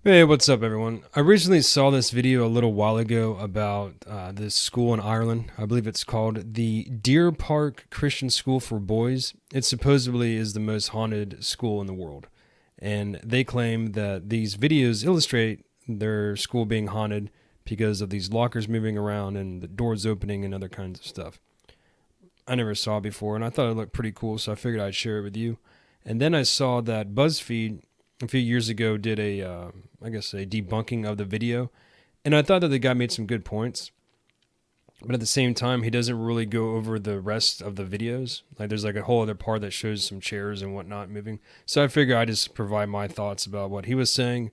Hey, what's up, everyone? I recently saw this video a little while ago about this school in Ireland. I believe it's called the Deerpark Christian School for Boys. It supposedly is the most haunted school in the world. And they claim that these videos illustrate their school being haunted because of these lockers moving around and the doors opening and other kinds of stuff. I never saw it before, and I thought it looked pretty cool, so I figured I'd share it with you. And then I saw that Buzzfeed a few years ago did I guess a debunking of the video, and I thought that the guy made some good points, but at the same time he doesn't really go over the rest of the videos. Like there's like a whole other part that shows some chairs and whatnot moving. So I figure I just provide my thoughts about what he was saying,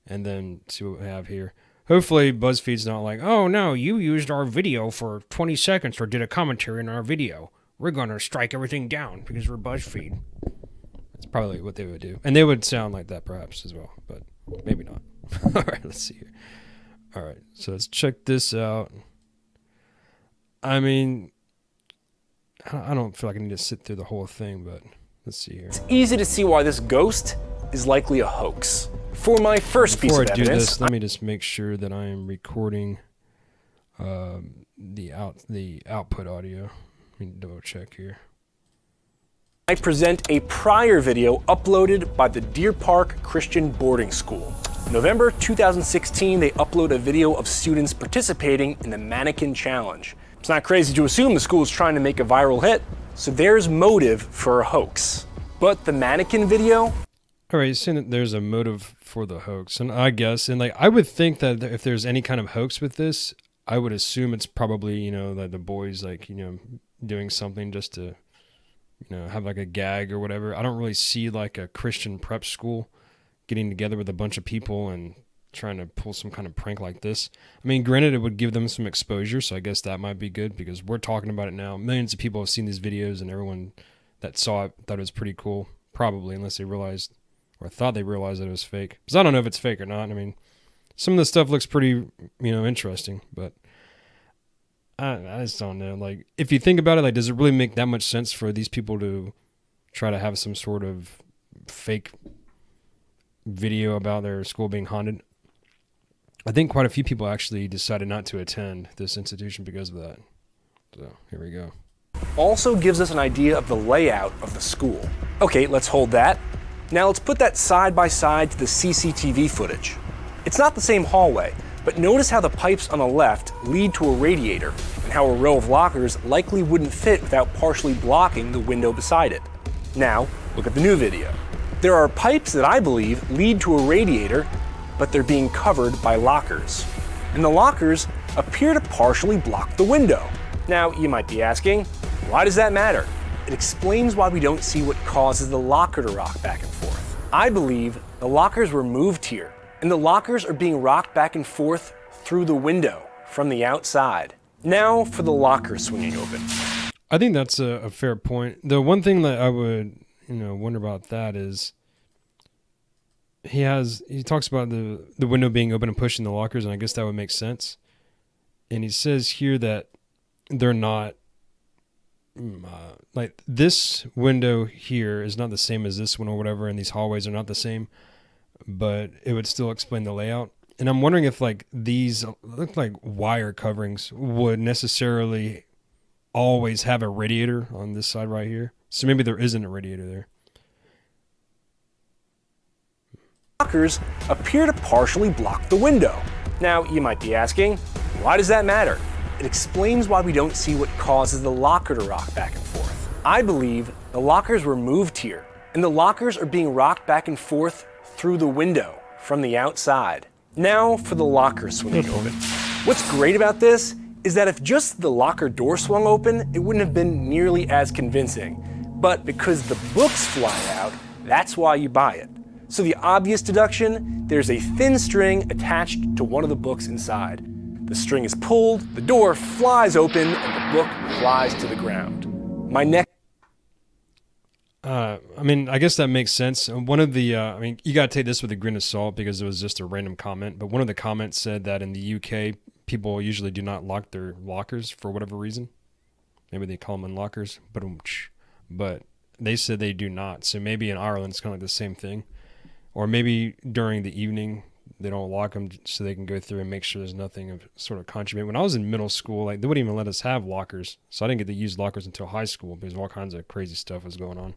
and then see what we have here. Hopefully BuzzFeed's not like, oh no, you used our video for 20 seconds or did a commentary on our video. We're gonna strike everything down because we're BuzzFeed. That's probably what they would do. And they would sound like that perhaps as well, but maybe not. All right, let's see here. All right, so let's check this out. I mean, I don't feel like I need to sit through the whole thing, but let's see here. It's easy to see why this ghost is likely a hoax. For my first piece of evidence... Before I do this, let me just make sure that I am recording the output audio. Let me double check here. I present a prior video uploaded by the Deerpark Christian Boarding School. In November 2016, they upload a video of students participating in the mannequin challenge. It's not crazy to assume the school is trying to make a viral hit, so there's motive for a hoax. But the mannequin video... All right, you're saying that there's a motive for the hoax, and I guess, and like I would think that if there's any kind of hoax with this, I would assume it's probably, that the boys doing something just to have like a gag or whatever. I don't really see like a Christian prep school getting together with a bunch of people and trying to pull some kind of prank like this. I mean, granted, it would give them some exposure, so I guess that might be good because we're talking about it now. Millions of people have seen these videos, and everyone that saw it thought it was pretty cool, probably, unless they realized or thought they realized that it was fake. Because I don't know if it's fake or not. I mean, some of the stuff looks pretty, interesting, but I just don't know. Like, if you think about it, like, does it really make that much sense for these people to try to have some sort of fake video about their school being haunted? I think quite a few people actually decided not to attend this institution because of that. So, here we go. Also gives us an idea of the layout of the school. Okay, let's hold that. Now let's put that side by side to the CCTV footage. It's not the same hallway, but notice how the pipes on the left lead to a radiator, and how a row of lockers likely wouldn't fit without partially blocking the window beside it. Now, look at the new video. There are pipes that I believe lead to a radiator, but they're being covered by lockers. And the lockers appear to partially block the window. Now, you might be asking, why does that matter? It explains why we don't see what causes the locker to rock back and forth. I believe the lockers were moved here, and the lockers are being rocked back and forth through the window from the outside. Now for the locker swinging open. I think that's a fair point. The one thing that I would, wonder about that is he talks about the window being open and pushing the lockers, and I guess that would make sense. And he says here that they're not, like this window here is not the same as this one or whatever, and these hallways are not the same, but it would still explain the layout. And I'm wondering if like these look like wire coverings would necessarily always have a radiator on this side right here. So maybe there isn't a radiator there. Lockers appear to partially block the window. Now, you might be asking, why does that matter? It explains why we don't see what causes the locker to rock back and forth. I believe the lockers were moved here, and the lockers are being rocked back and forth through the window from the outside. Now for the locker swinging open. What's great about this is that if just the locker door swung open, it wouldn't have been nearly as convincing. But because the books fly out, that's why you buy it. So the obvious deduction, there's a thin string attached to one of the books inside. The string is pulled, the door flies open, and the book flies to the ground. My next... I mean, I guess that makes sense. One of the, you got to take this with a grain of salt because it was just a random comment, but one of the comments said that in the UK, people usually do not lock their lockers for whatever reason. Maybe they call them unlockers, but they said they do not. So maybe in Ireland, it's kind of like the same thing. Or maybe during the evening, they don't lock them so they can go through and make sure there's nothing of sort of contraband. When I was in middle school, like they wouldn't even let us have lockers, so I didn't get to use lockers until high school because all kinds of crazy stuff was going on.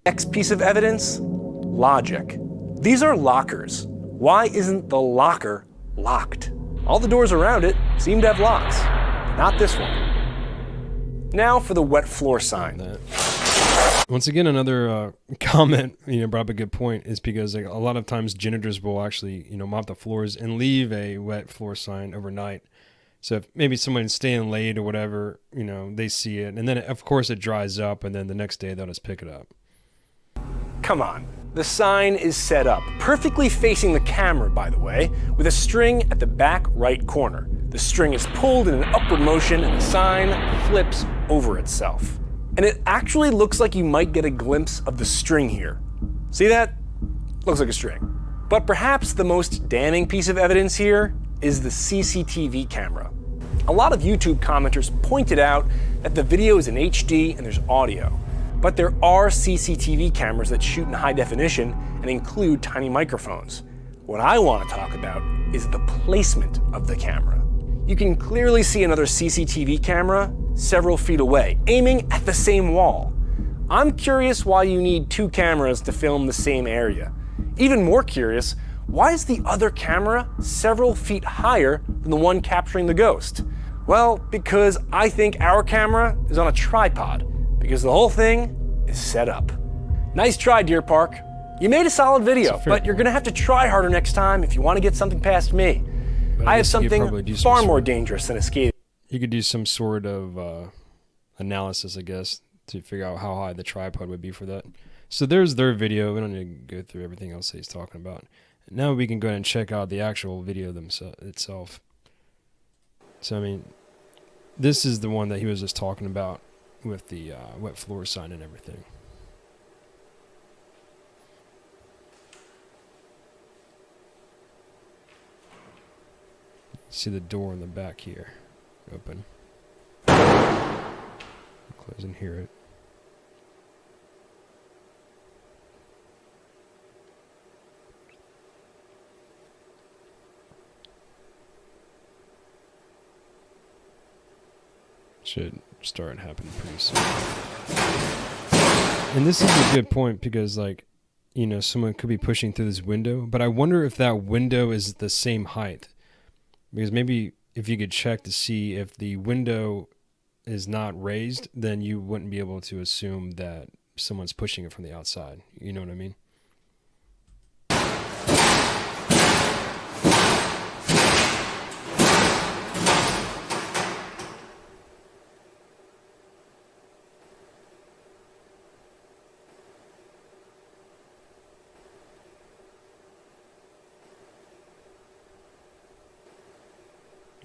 Next piece of evidence, logic. These are lockers. Why isn't the locker locked? All the doors around it seem to have locks, but not this one. Now for the wet floor sign. Once again, another comment, brought up a good point, is because like, a lot of times janitors will actually, mop the floors and leave a wet floor sign overnight. So if maybe someone's staying late or whatever, they see it, and then of course it dries up, and then the next day they'll just pick it up. Come on. The sign is set up, perfectly facing the camera, by the way, with a string at the back right corner. The string is pulled in an upward motion and the sign flips over itself. And it actually looks like you might get a glimpse of the string here. See that? Looks like a string. But perhaps the most damning piece of evidence here is the CCTV camera. A lot of YouTube commenters pointed out that the video is in HD and there's audio. But there are CCTV cameras that shoot in high definition and include tiny microphones. What I want to talk about is the placement of the camera. You can clearly see another CCTV camera several feet away, aiming at the same wall. I'm curious why you need two cameras to film the same area. Even more curious, why is the other camera several feet higher than the one capturing the ghost? Well, because I think our camera is on a tripod, because the whole thing is set up. Nice try, Deerpark. You made a solid video, but you're gonna have to try harder next time if you want to get something past me. I have something far more dangerous than escaping. You could do some sort of analysis, I guess, to figure out how high the tripod would be for that. So there's their video. We don't need to go through everything else that he's talking about. Now we can go ahead and check out the actual video itself. So, I mean, this is the one that he was just talking about with the wet floor sign and everything. See the door in the back here open. Close and hear it. Should start happening pretty soon. And this is a good point because, like, someone could be pushing through this window, but I wonder if that window is the same height. Because maybe if you could check to see if the window is not raised, then you wouldn't be able to assume that someone's pushing it from the outside. You know what I mean?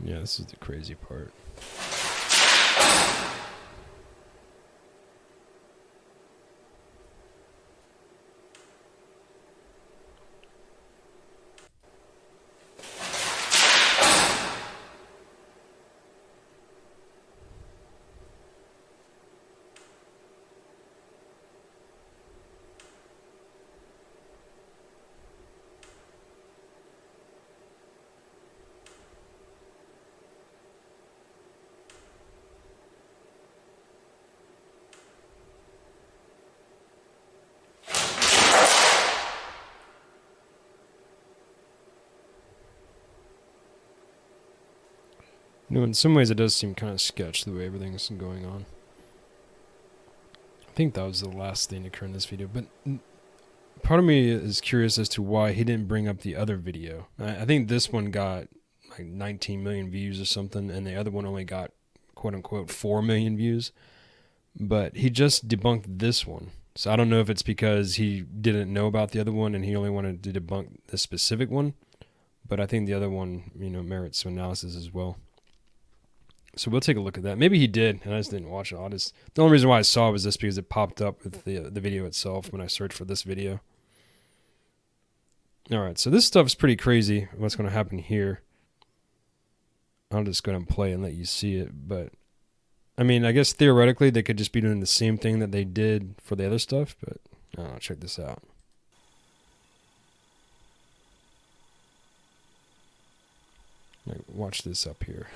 Yeah, this is the crazy part. In some ways it does seem kind of sketch the way everything's going on. I think that was the last thing to occur in this video, but part of me is curious as to why he didn't bring up the other video. I think this one got like 19 million views or something, and the other one only got quote-unquote 4 million views. But he just debunked this one. So I don't know if it's because he didn't know about the other one and he only wanted to debunk the specific one. But I think the other one, merits some analysis as well. So we'll take a look at that. Maybe he did, and I just didn't watch it. The only reason why I saw it was this because it popped up with the video itself when I searched for this video. All right, so this stuff is pretty crazy. What's going to happen here? I'm just going to play and let you see it. But, I mean, I guess theoretically they could just be doing the same thing that they did for the other stuff. But, check this out. Like, watch this up here.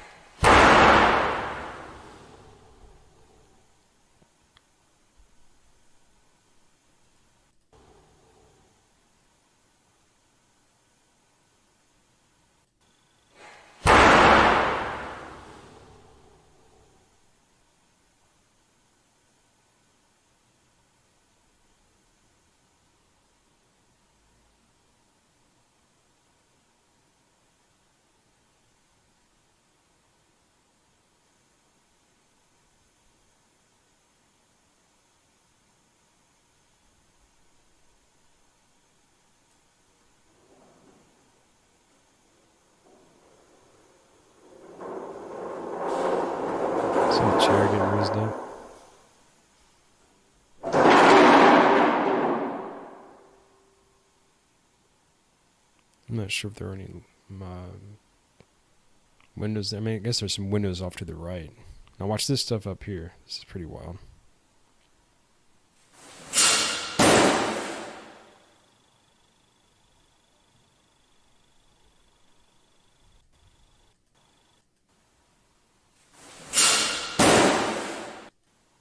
See the chair getting raised up. I'm not sure if there are any windows there. I mean, I guess there's some windows off to the right. Now watch this stuff up here. This is pretty wild.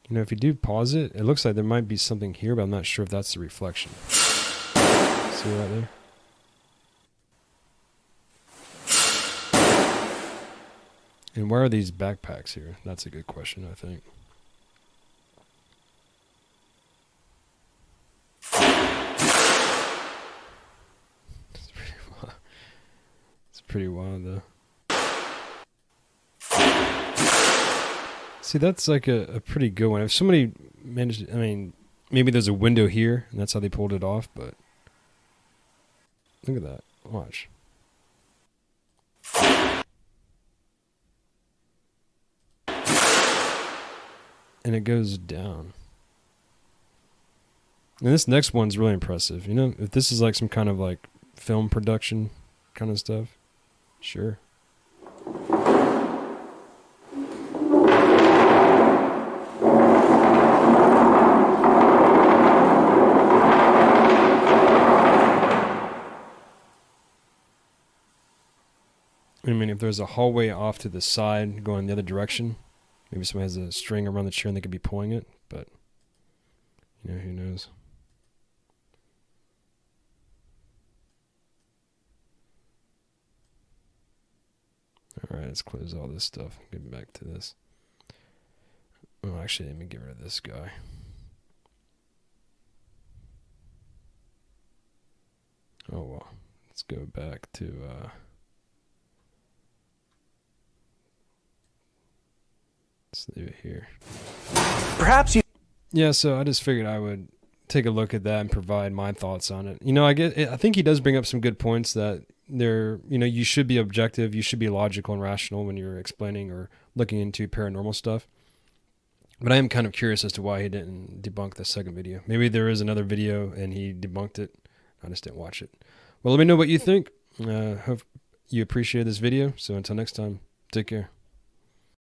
You know, if you do pause it, it looks like there might be something here, but I'm not sure if that's the reflection. See right there? And where are these backpacks here? That's a good question, I think. It's pretty wild, though. See, that's like a pretty good one. If somebody managed, I mean, maybe there's a window here, and that's how they pulled it off, but look at that. Watch. And it goes down. And this next one's really impressive. You know, if this is like some kind of like film production kind of stuff, sure. I mean, if there's a hallway off to the side going the other direction, maybe somebody has a string around the chair and they could be pulling it, but, you know, who knows? All right, let's close all this stuff. Get back to this. Oh, actually, let me get rid of this guy. Oh, well. Let's go back to... let's leave it here. Perhaps you... Yeah, so I just figured I would take a look at that and provide my thoughts on it. You know, I think he does bring up some good points that you should be objective, you should be logical and rational when you're explaining or looking into paranormal stuff. But I am kind of curious as to why he didn't debunk the second video. Maybe there is another video and he debunked it. I just didn't watch it. Well, let me know what you think. Hope you appreciate this video. So until next time, take care.